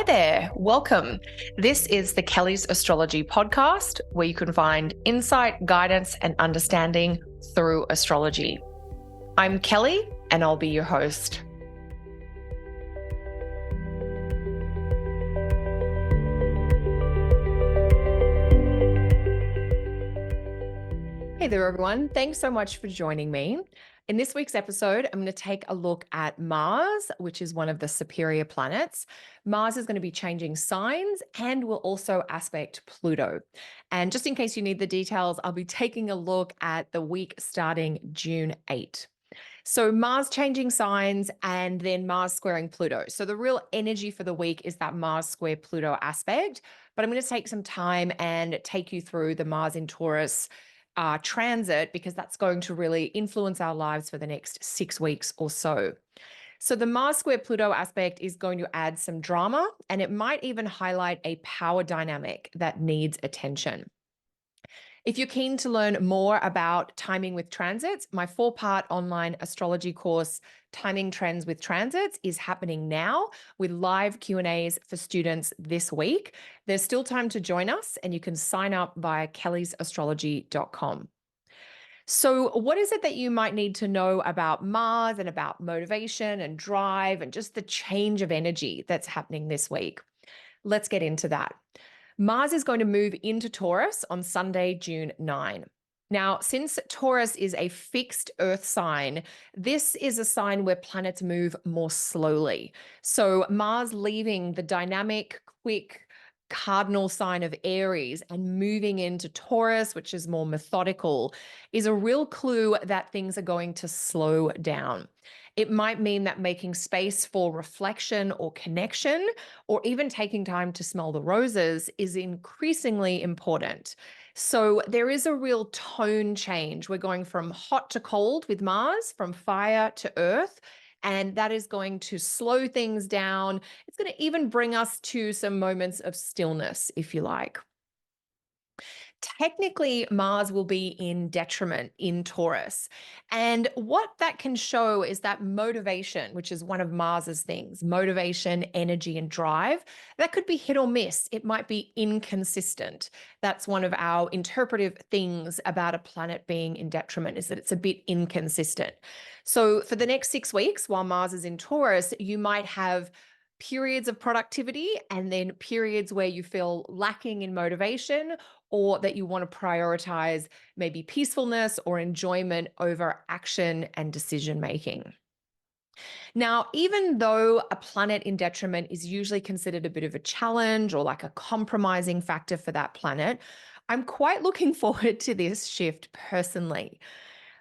Hi there, welcome. This is the Kelly's Astrology podcast, where you can find insight, guidance, and understanding through astrology. I'm Kelly, and I'll be your host. Hey there, everyone. Thanks so much for joining me. In this week's episode, I'm going to take a look at Mars, which is one of the superior planets. Mars is going to be changing signs and will also aspect Pluto. And just in case you need the details, I'll be taking a look at the week starting June 8. So Mars changing signs and then Mars squaring Pluto. So the real energy for the week is that Mars square Pluto aspect. But I'm going to take some time and take you through the Mars in Taurus transit, because that's going to really influence our lives for the next 6 weeks or so. So the Mars square Pluto aspect is going to add some drama, and it might even highlight a power dynamic that needs attention. If you're keen to learn more about timing with transits, my 4-part online astrology course, Timing Trends with Transits, is happening now with live Q&As for students this week. There's still time to join us, and you can sign up via kellysastrology.com. So what is it that you might need to know about Mars and about motivation and drive and just the change of energy that's happening this week? Let's get into that. Mars is going to move into Taurus on Sunday, June 9. Now, since Taurus is a fixed Earth sign, this is a sign where planets move more slowly. So Mars leaving the dynamic, quick, cardinal sign of Aries and moving into Taurus, which is more methodical, is a real clue that things are going to slow down. It might mean that making space for reflection or connection, or even taking time to smell the roses, is increasingly important. So there is a real tone change. We're going from hot to cold with Mars, from fire to earth, and that is going to slow things down. It's going to even bring us to some moments of stillness, if you like. Technically, Mars will be in detriment in Taurus. And what that can show is that motivation, which is one of Mars's things, motivation, energy, and drive, that could be hit or miss. It might be inconsistent. That's one of our interpretive things about a planet being in detriment, is that it's a bit inconsistent. So for the next 6 weeks, while Mars is in Taurus, you might have periods of productivity and then periods where you feel lacking in motivation, or that you want to prioritize maybe peacefulness or enjoyment over action and decision making. Now, even though a planet in detriment is usually considered a bit of a challenge or like a compromising factor for that planet, I'm quite looking forward to this shift personally.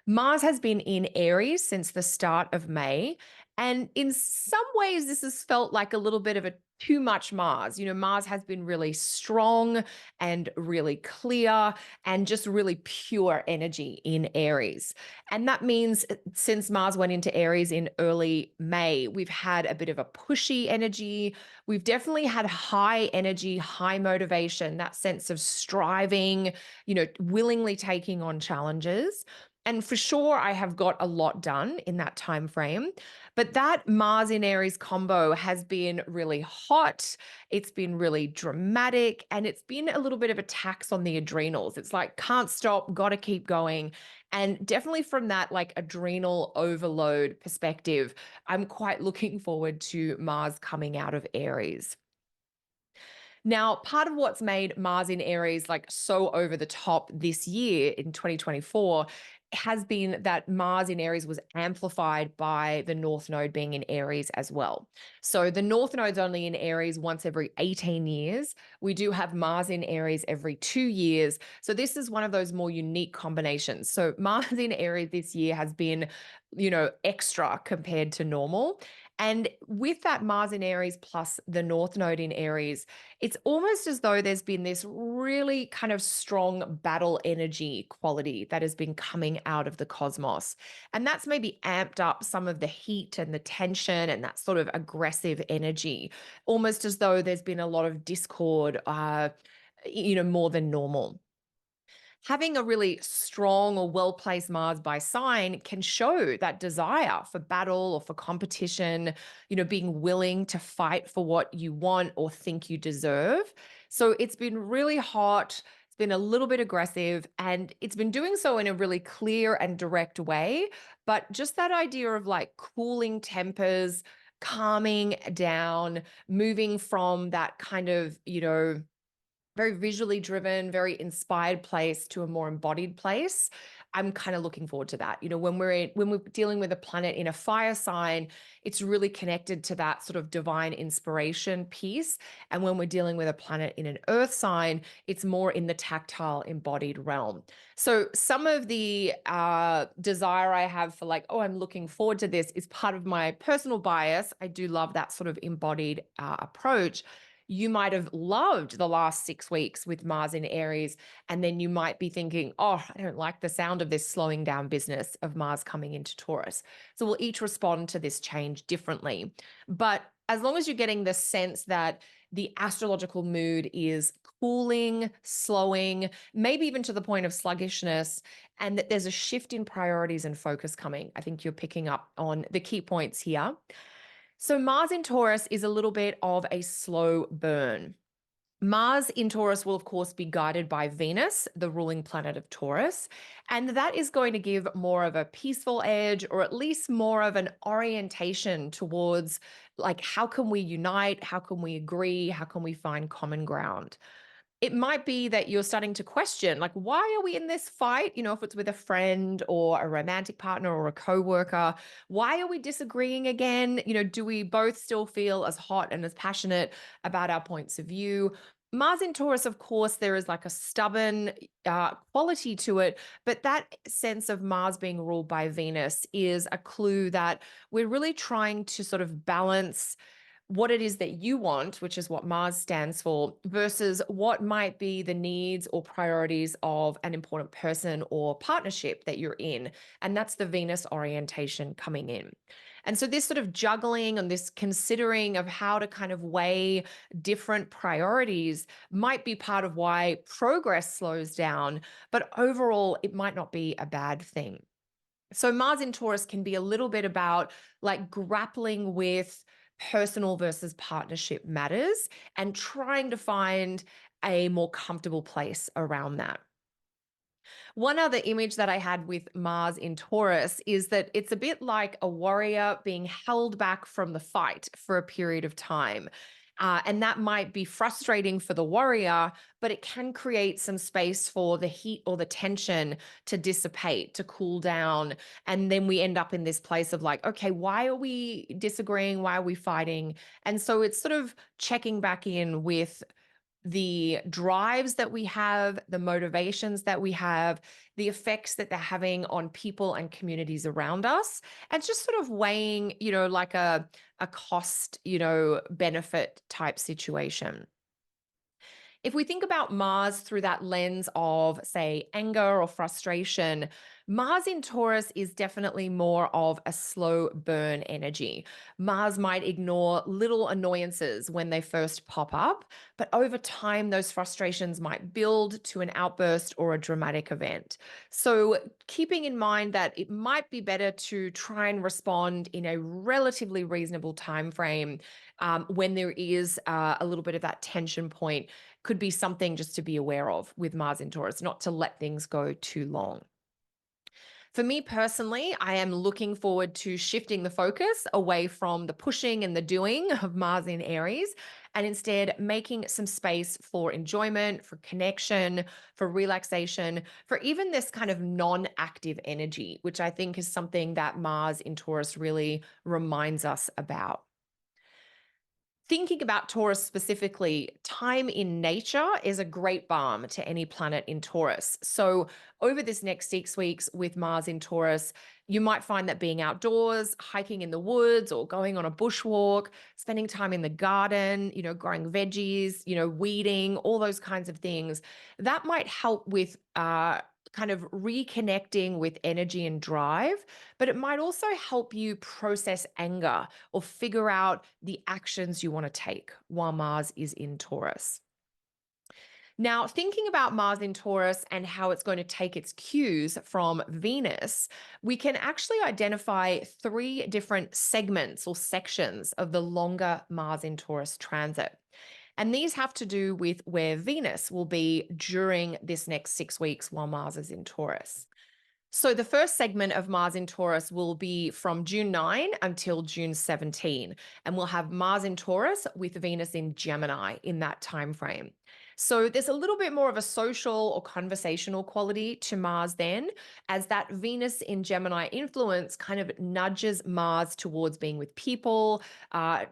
Mars has been in Aries since the start of May. And in some ways, this has felt like a little bit of a too much Mars. You know, Mars has been really strong and really clear and just really pure energy in Aries. And that means since Mars went into Aries in early May, we've had a bit of a pushy energy. We've definitely had high energy, high motivation, that sense of striving, willingly taking on challenges. And for sure, I have got a lot done in that time frame. But that Mars in Aries combo has been really hot. It's been really dramatic, and it's been a little bit of a tax on the adrenals. It's like, can't stop, got to keep going. And definitely from that like adrenal overload perspective, I'm quite looking forward to Mars coming out of Aries. Now, part of what's made Mars in Aries like so over the top this year in 2024 has been that Mars in Aries was amplified by the North Node being in Aries as well. So the North Node's only in Aries once every 18 years. We do have Mars in Aries every 2 years. So this is one of those more unique combinations. So Mars in Aries this year has been, extra compared to normal. And with that Mars in Aries plus the North Node in Aries, it's almost as though there's been this really kind of strong battle energy quality that has been coming out of the cosmos. And that's maybe amped up some of the heat and the tension and that sort of aggressive energy, almost as though there's been a lot of discord, more than normal. Having a really strong or well placed Mars by sign can show that desire for battle or for competition, being willing to fight for what you want or think you deserve. So it's been really hot. It's been a little bit aggressive, and it's been doing so in a really clear and direct way. But just that idea of like cooling tempers, calming down, moving from that kind of, very visually driven, very inspired place to a more embodied place. I'm kind of looking forward to that. When we're dealing with a planet in a fire sign, it's really connected to that sort of divine inspiration piece. And when we're dealing with a planet in an earth sign, it's more in the tactile embodied realm. So some of the desire I have for like, oh, I'm looking forward to this is part of my personal bias. I do love that sort of embodied approach. You might have loved the last 6 weeks with Mars in Aries, and then you might be thinking, oh, I don't like the sound of this slowing down business of Mars coming into Taurus. So we'll each respond to this change differently. But as long as you're getting the sense that the astrological mood is cooling, slowing, maybe even to the point of sluggishness, and that there's a shift in priorities and focus coming, I think you're picking up on the key points here. So, Mars in Taurus is a little bit of a slow burn. Mars in Taurus will, of course, be guided by Venus, the ruling planet of Taurus. And that is going to give more of a peaceful edge, or at least more of an orientation towards like, how can we unite? How can we agree? How can we find common ground? It might be that you're starting to question, like, why are we in this fight? If it's with a friend or a romantic partner or a coworker, why are we disagreeing again? Do we both still feel as hot and as passionate about our points of view? Mars in Taurus, of course, there is like a stubborn quality to it, but that sense of Mars being ruled by Venus is a clue that we're really trying to sort of balance what it is that you want, which is what Mars stands for, versus what might be the needs or priorities of an important person or partnership that you're in. And that's the Venus orientation coming in. And so, this sort of juggling and this considering of how to kind of weigh different priorities might be part of why progress slows down, but overall, it might not be a bad thing. So Mars in Taurus can be a little bit about like grappling with personal versus partnership matters and trying to find a more comfortable place around that. One other image that I had with Mars in Taurus is that it's a bit like a warrior being held back from the fight for a period of time. And that might be frustrating for the warrior, but it can create some space for the heat or the tension to dissipate, to cool down. And then we end up in this place of like, okay, why are we disagreeing? Why are we fighting? And so it's sort of checking back in with the drives that we have, the motivations that we have, the effects that they're having on people and communities around us, and just sort of weighing, like a cost, benefit type situation. If we think about Mars through that lens of, say, anger or frustration, Mars in Taurus is definitely more of a slow burn energy. Mars might ignore little annoyances when they first pop up, but over time, those frustrations might build to an outburst or a dramatic event. So, keeping in mind that it might be better to try and respond in a relatively reasonable time frame when there is a little bit of that tension point could be something just to be aware of with Mars in Taurus, not to let things go too long. For me personally, I am looking forward to shifting the focus away from the pushing and the doing of Mars in Aries and instead making some space for enjoyment, for connection, for relaxation, for even this kind of non active energy, which I think is something that Mars in Taurus really reminds us about. Thinking about Taurus specifically, time in nature is a great balm to any planet in Taurus. So, over this next 6 weeks with Mars in Taurus, you might find that being outdoors, hiking in the woods, or going on a bushwalk, spending time in the garden, growing veggies, weeding, all those kinds of things, that might help with kind of reconnecting with energy and drive, but it might also help you process anger or figure out the actions you want to take while Mars is in Taurus. Now, thinking about Mars in Taurus and how it's going to take its cues from Venus, we can actually identify three different segments or sections of the longer Mars in Taurus transit. And these have to do with where Venus will be during this next 6 weeks while Mars is in Taurus. So the first segment of Mars in Taurus will be from June 9 until June 17, and we'll have Mars in Taurus with Venus in Gemini in that time frame. So there's a little bit more of a social or conversational quality to Mars then, as that Venus in Gemini influence kind of nudges Mars towards being with people,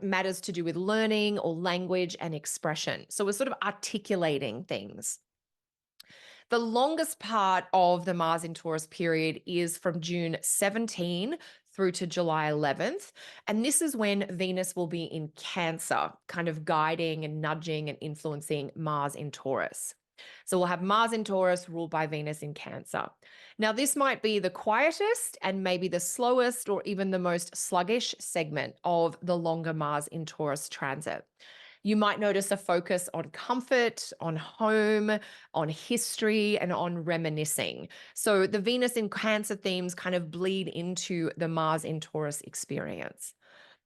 matters to do with learning or language and expression. So we're sort of articulating things. The longest part of the Mars in Taurus period is from June 17 through to July 11th. And this is when Venus will be in Cancer, kind of guiding and nudging and influencing Mars in Taurus. So we'll have Mars in Taurus ruled by Venus in Cancer. Now, this might be the quietest and maybe the slowest or even the most sluggish segment of the longer Mars in Taurus transit. You might notice a focus on comfort, on home, on history, and on reminiscing. So the Venus in Cancer themes kind of bleed into the Mars in Taurus experience.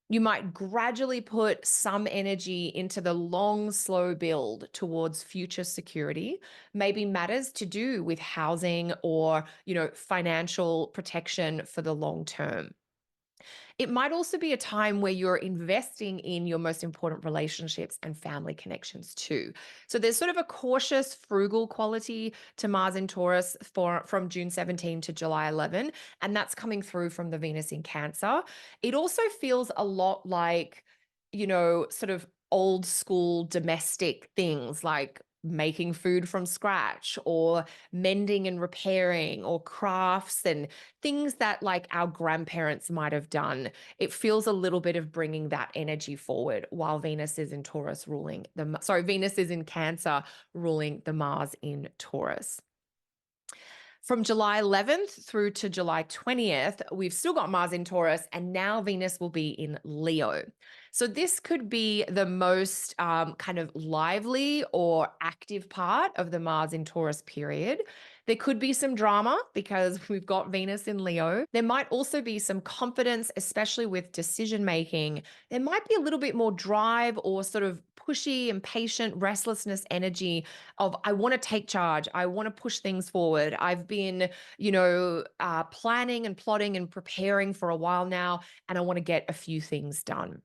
You might gradually put some energy into the long, slow build towards future security, maybe matters to do with housing or, financial protection for the long term. It might also be a time where you're investing in your most important relationships and family connections too. So there's sort of a cautious, frugal quality to Mars in Taurus from June 17 to July 11, and that's coming through from the Venus in Cancer. It also feels a lot like, sort of old school domestic things like making food from scratch or mending and repairing or crafts and things that like our grandparents might have done. It feels a little bit of bringing that energy forward while Venus is in Venus is in Cancer ruling the Mars in Taurus. From July 11th through to July 20th, we've still got Mars in Taurus, and now Venus will be in Leo. So this could be the most kind of lively or active part of the Mars in Taurus period. There could be some drama because we've got Venus in Leo. There might also be some confidence, especially with decision making. There might be a little bit more drive or sort of pushy, impatient, restlessness energy of I want to take charge. I want to push things forward. I've been, planning and plotting and preparing for a while now, and I want to get a few things done.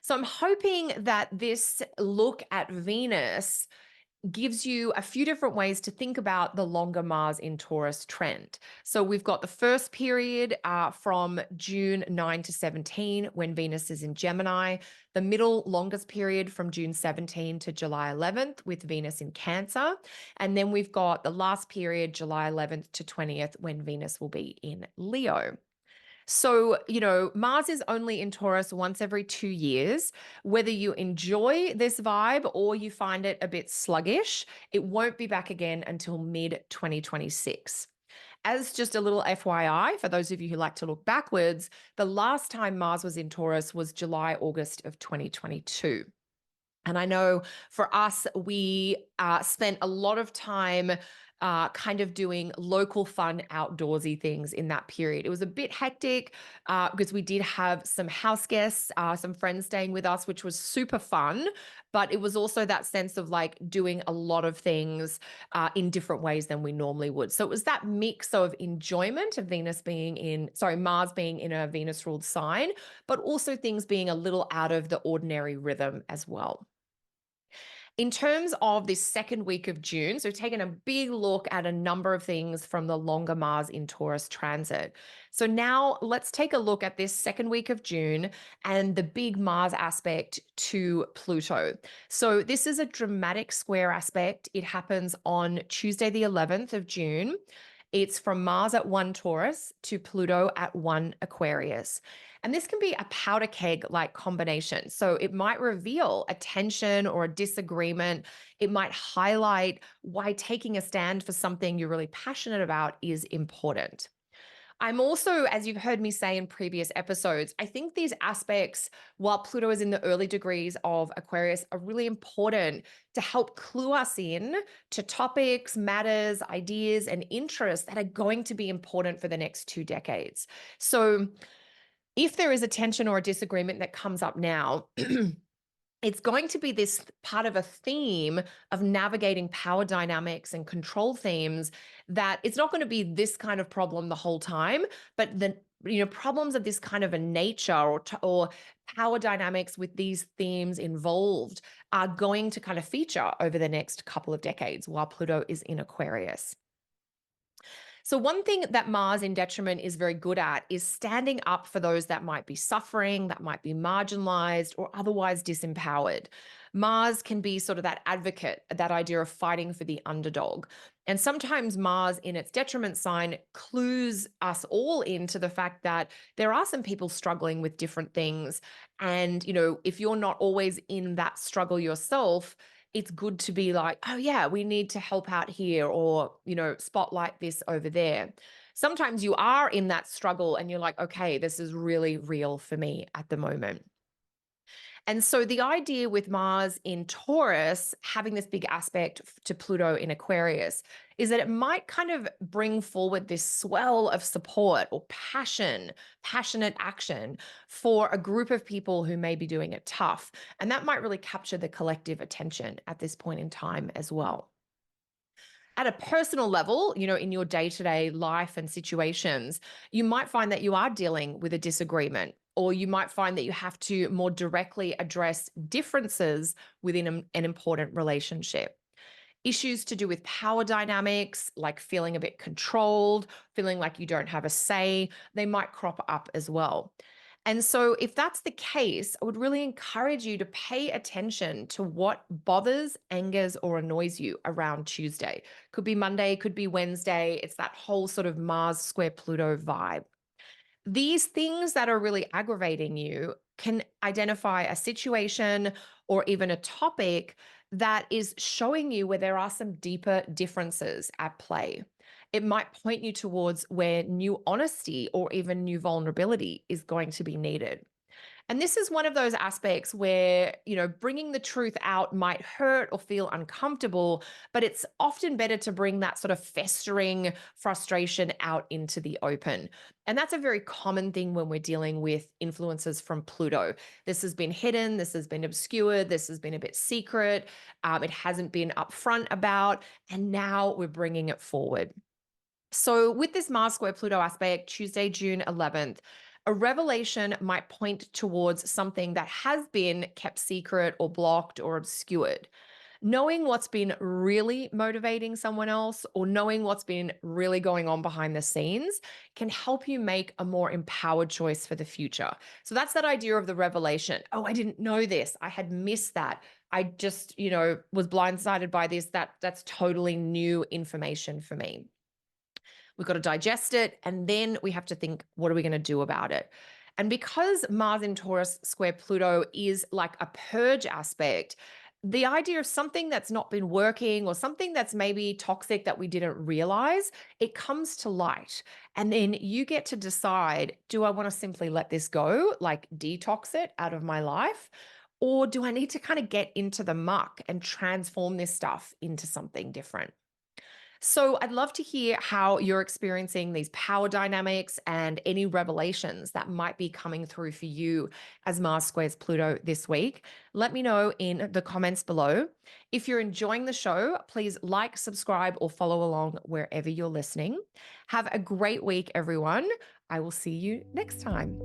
So I'm hoping that this look at Venus gives you a few different ways to think about the longer Mars in Taurus trend. So we've got the first period from June 9 to 17 when Venus is in Gemini, the middle longest period from June 17 to July 11th with Venus in Cancer, and then we've got the last period, July 11th to 20th, when Venus will be in Leo. So, Mars is only in Taurus once every 2 years. Whether you enjoy this vibe or you find it a bit sluggish, it won't be back again until mid 2026. As just a little FYI, for those of you who like to look backwards, the last time Mars was in Taurus was July, August of 2022. And I know for us, we spent a lot of time kind of doing local fun outdoorsy things in that period. It was a bit hectic because we did have some house guests, some friends staying with us, which was super fun. But it was also that sense of like doing a lot of things in different ways than we normally would. So it was that mix of enjoyment of Mars being in a Venus ruled sign, but also things being a little out of the ordinary rhythm as well. In terms of this second week of June, so we've taken a big look at a number of things from the longer Mars in Taurus transit. So now let's take a look at this second week of June and the big Mars aspect to Pluto. So this is a dramatic square aspect. It happens on Tuesday, the 11th of June. It's from Mars at 1 Taurus to Pluto at 1 Aquarius. And this can be a powder keg like combination. So it might reveal a tension or a disagreement. It might highlight why taking a stand for something you're really passionate about is important. I'm also, as you've heard me say in previous episodes, I think these aspects, while Pluto is in the early degrees of Aquarius, are really important to help clue us in to topics, matters, ideas, and interests that are going to be important for the next 2 decades. So, if there is a tension or a disagreement that comes up now, it's going to be this part of a theme of navigating power dynamics and control themes, that it's not going to be this kind of problem the whole time, but the problems of this kind of a nature, or power dynamics with these themes involved, are going to kind of feature over the next couple of decades while Pluto is in Aquarius. So, one thing that Mars in detriment is very good at is standing up for those that might be suffering, that might be marginalized, or otherwise disempowered. Mars can be sort of that advocate, that idea of fighting for the underdog. And sometimes Mars in its detriment sign clues us all into the fact that there are some people struggling with different things. And, if you're not always in that struggle yourself, it's good to be like, oh, yeah, we need to help out here, or, spotlight this over there. Sometimes you are in that struggle and you're like, okay, this is really real for me at the moment. And so the idea with Mars in Taurus having this big aspect to Pluto in Aquarius is that it might kind of bring forward this swell of support or passion, passionate action for a group of people who may be doing it tough. And that might really capture the collective attention at this point in time as well. At a personal level, in your day to day life and situations, you might find that you are dealing with a disagreement, or you might find that you have to more directly address differences within an important relationship. Issues to do with power dynamics, like feeling a bit controlled, feeling like you don't have a say, they might crop up as well. And so, if that's the case, I would really encourage you to pay attention to what bothers, angers, or annoys you around Tuesday. Could be Monday, could be Wednesday. It's that whole sort of Mars square Pluto vibe. These things that are really aggravating you can identify a situation or even a topic that is showing you where there are some deeper differences at play. It might point you towards where new honesty or even new vulnerability is going to be needed. And this is one of those aspects where, bringing the truth out might hurt or feel uncomfortable, but it's often better to bring that sort of festering frustration out into the open. And that's a very common thing when we're dealing with influences from Pluto. This has been hidden, this has been obscured, this has been a bit secret, it hasn't been upfront about, and now we're bringing it forward. So, with this Mars square Pluto aspect, Tuesday, June 11th, a revelation might point towards something that has been kept secret or blocked or obscured. Knowing what's been really motivating someone else, or knowing what's been really going on behind the scenes, can help you make a more empowered choice for the future. So that's that idea of the revelation. Oh, I didn't know this. I had missed that. I just, was blindsided by this. That's totally new information for me. We've got to digest it, and then we have to think, what are we going to do about it? And because Mars in Taurus square Pluto is like a purge aspect, the idea of something that's not been working, or something that's maybe toxic that we didn't realize, it comes to light. And then you get to decide, do I want to simply let this go, like detox it out of my life? Or do I need to kind of get into the muck and transform this stuff into something different? So, I'd love to hear how you're experiencing these power dynamics and any revelations that might be coming through for you as Mars squares Pluto this week. Let me know in the comments below. If you're enjoying the show, please like, subscribe, or follow along wherever you're listening. Have a great week, everyone. I will see you next time.